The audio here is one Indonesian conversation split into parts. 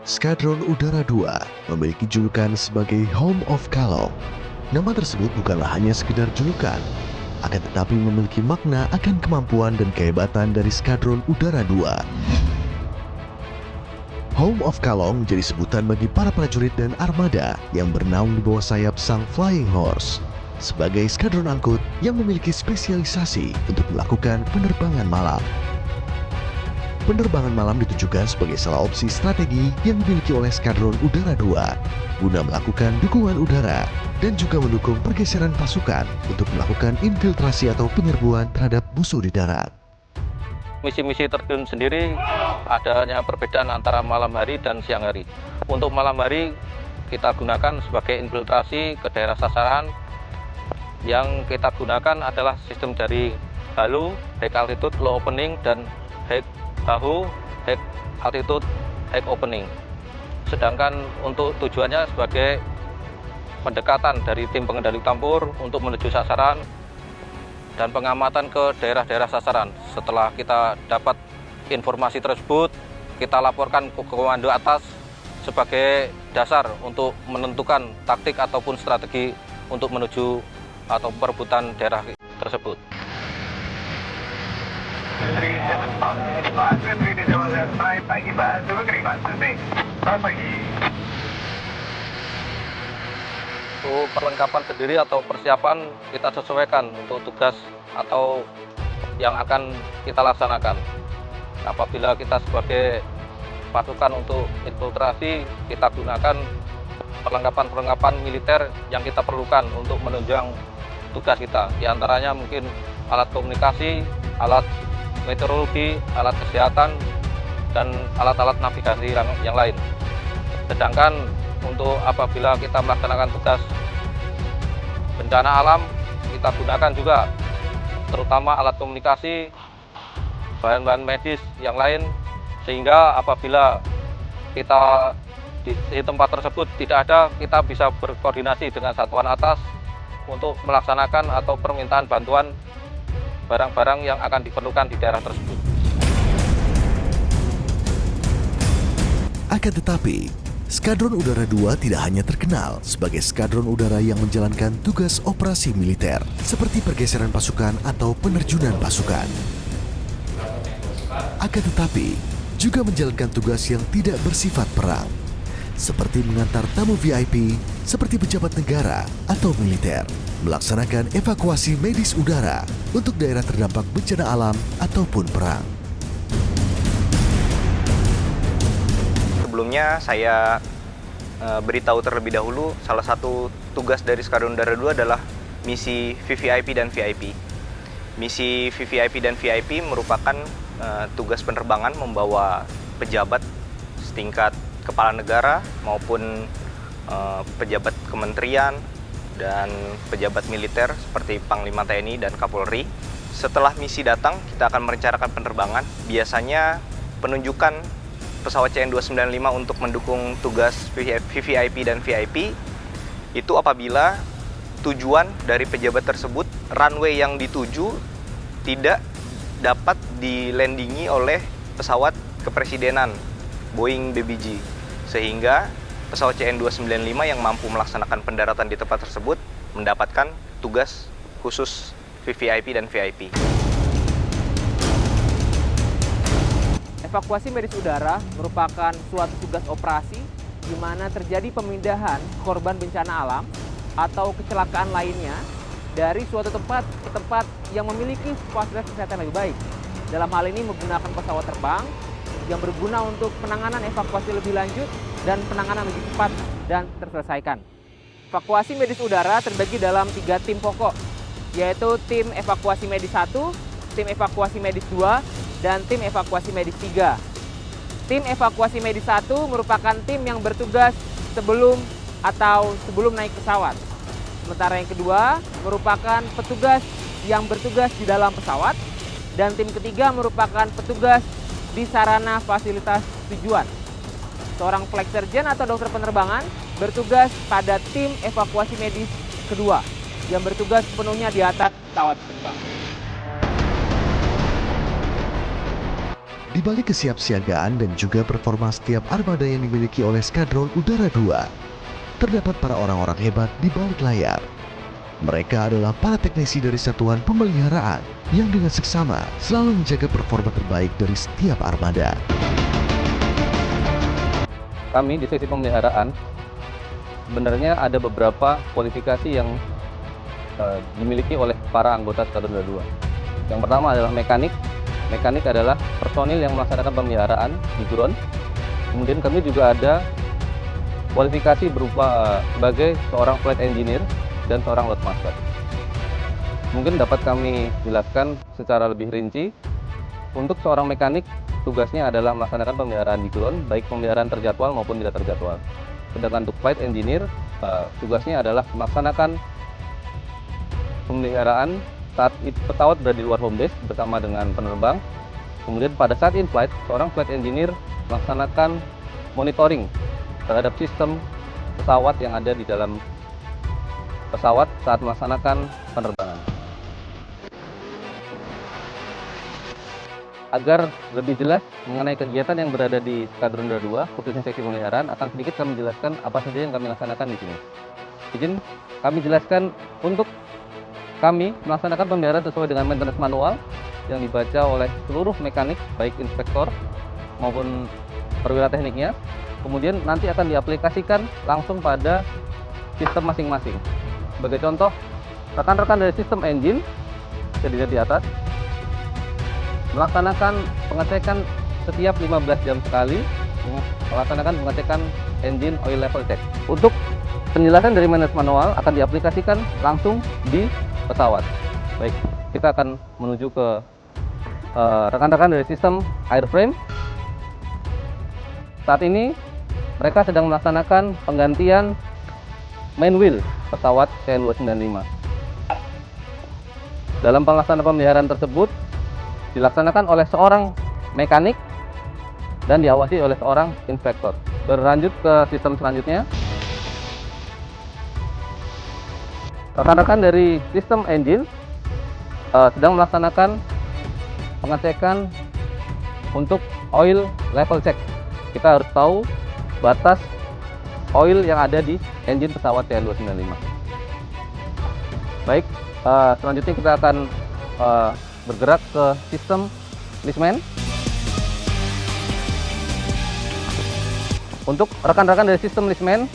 Skadron Udara 2 memiliki julukan sebagai Home of Kalong. Nama tersebut bukanlah hanya sekedar julukan, akan tetapi memiliki makna akan kemampuan dan kehebatan dari Skadron Udara 2. Home of Kalong menjadi sebutan bagi para prajurit dan armada yang bernaung di bawah sayap sang Flying Horse sebagai skadron angkut yang memiliki spesialisasi untuk melakukan penerbangan malam. Penerbangan malam ditujukan sebagai salah opsi strategi yang dimiliki oleh Skadron Udara 2 guna melakukan dukungan udara dan juga mendukung pergeseran pasukan untuk melakukan infiltrasi atau penyerbuan terhadap musuh di darat. Misi-misi terjun sendiri adanya perbedaan antara malam hari dan siang hari. Untuk malam hari kita gunakan sebagai infiltrasi ke daerah sasaran. Yang kita gunakan adalah sistem dari HALO, High Altitude Low Opening, dan HAHO, High Altitude High Opening. Sedangkan untuk tujuannya sebagai pendekatan dari tim pengendali tempur untuk menuju sasaran dan pengamatan ke daerah-daerah sasaran. Setelah kita dapat informasi tersebut, kita laporkan ke komando atas sebagai dasar untuk menentukan taktik ataupun strategi untuk menuju atau perebutan daerah tersebut. Untuk perlengkapan sendiri atau persiapan kita sesuaikan untuk tugas atau yang akan kita laksanakan. Apabila kita sebagai pasukan untuk infiltrasi, kita gunakan perlengkapan militer yang kita perlukan untuk menunjang tugas kita. Di antaranya mungkin alat komunikasi, alat meteorologi, alat kesehatan, dan alat-alat navigasi yang lain. Sedangkan untuk apabila kita melaksanakan tugas bencana alam, kita gunakan juga terutama alat komunikasi, bahan-bahan medis yang lain, sehingga apabila kita di tempat tersebut tidak ada, kita bisa berkoordinasi dengan satuan atas untuk melaksanakan atau permintaan bantuan barang-barang yang akan diperlukan di daerah tersebut. Akan tetapi, Skadron Udara 2 tidak hanya terkenal sebagai skadron udara yang menjalankan tugas operasi militer, seperti pergeseran pasukan atau penerjunan pasukan. Akan tetapi, juga menjalankan tugas yang tidak bersifat perang, seperti mengantar tamu VIP seperti pejabat negara atau militer, melaksanakan evakuasi medis udara untuk daerah terdampak bencana alam ataupun perang. Sebelumnya saya beritahu terlebih dahulu, salah satu tugas dari Skadron Udara 2 adalah misi VVIP dan VIP. Misi VVIP dan VIP merupakan tugas penerbangan membawa pejabat setingkat kepala negara maupun pejabat kementerian dan pejabat militer seperti Panglima TNI dan Kapolri. Setelah misi datang, kita akan merencanakan penerbangan. Biasanya penunjukan pesawat CN-295 untuk mendukung tugas VVIP dan VIP itu apabila tujuan dari pejabat tersebut, runway yang dituju tidak dapat dilandingi oleh pesawat kepresidenan Boeing BBG, sehingga pesawat CN-295 yang mampu melaksanakan pendaratan di tempat tersebut mendapatkan tugas khusus VVIP dan VIP. Evakuasi medis udara merupakan suatu tugas operasi di mana terjadi pemindahan korban bencana alam atau kecelakaan lainnya dari suatu tempat ke tempat yang memiliki fasilitas kesehatan lebih baik. Dalam hal ini menggunakan pesawat terbang yang berguna untuk penanganan evakuasi lebih lanjut dan penanganan lebih cepat dan terselesaikan. Evakuasi medis udara terbagi dalam 3 tim pokok, yaitu tim evakuasi medis 1, tim evakuasi medis 2, dan tim evakuasi medis 3. Tim evakuasi medis 1 merupakan tim yang bertugas sebelum naik pesawat. Sementara yang kedua merupakan petugas yang bertugas di dalam pesawat. Dan tim ketiga merupakan petugas di sarana fasilitas tujuan. Seorang flight surgeon atau dokter penerbangan bertugas pada tim evakuasi medis kedua yang bertugas sepenuhnya di atas pesawat terbang. Di balik kesiapsiagaan dan juga performa setiap armada yang dimiliki oleh Skadron Udara 2, terdapat para orang-orang hebat di balik layar. Mereka adalah para teknisi dari satuan pemeliharaan yang dengan seksama selalu menjaga performa terbaik dari setiap armada. Kami di seksi pemeliharaan sebenarnya ada beberapa kualifikasi yang dimiliki oleh para anggota Skadron Udara 2. Yang pertama adalah mekanik. Mekanik adalah personil yang melaksanakan pemeliharaan di ground. Kemudian kami juga ada kualifikasi berupa sebagai seorang flight engineer dan seorang loadmaster. Mungkin dapat kami jelaskan secara lebih rinci. Untuk seorang mekanik, tugasnya adalah melaksanakan pemeliharaan di ground, baik pemeliharaan terjadwal maupun tidak terjadwal. Sedangkan untuk flight engineer, tugasnya adalah melaksanakan pemeliharaan saat pesawat berada di luar home base bersama dengan penerbang. Kemudian pada saat in-flight, seorang flight engineer melaksanakan monitoring terhadap sistem pesawat yang ada di dalam pesawat saat melaksanakan penerbangan. Agar lebih jelas mengenai kegiatan yang berada di Skadron Udara 2, khususnya seksi pemeliharaan, akan sedikit kami jelaskan apa saja yang kami laksanakan di sini. Izin kami jelaskan untuk kami melaksanakan pemeliharaan sesuai dengan maintenance manual yang dibaca oleh seluruh mekanik, baik inspektor maupun perwira tekniknya. Kemudian nanti akan diaplikasikan langsung pada sistem masing-masing. Sebagai contoh, rekan-rekan dari sistem engine, bisa dilihat di atas, melaksanakan pengecekan setiap 15 jam sekali, melaksanakan pengecekan engine oil level check. Untuk penjelasan dari maintenance manual akan diaplikasikan langsung di pesawat. Baik, kita akan menuju ke rekan-rekan dari sistem airframe. Saat ini mereka sedang melaksanakan penggantian main wheel pesawat CN295. Dalam pelaksanaan pemeliharaan tersebut dilaksanakan oleh seorang mekanik dan diawasi oleh seorang inspektor. Berlanjut ke sistem selanjutnya. Rekan-rekan dari sistem engine sedang melaksanakan pengecekan untuk oil level check. Kita harus tahu batas oil yang ada di engine pesawat CN295. Baik, selanjutnya kita akan bergerak ke sistem listman. Untuk rekan-rekan dari sistem listman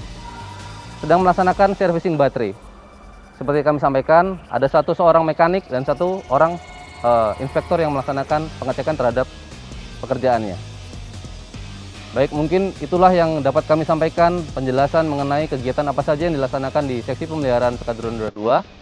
sedang melaksanakan servicing baterai. Seperti kami sampaikan, ada seorang mekanik dan satu orang inspektor yang melaksanakan pengecekan terhadap pekerjaannya. Baik, mungkin itulah yang dapat kami sampaikan penjelasan mengenai kegiatan apa saja yang dilaksanakan di seksi pemeliharaan Skadron Udara 2.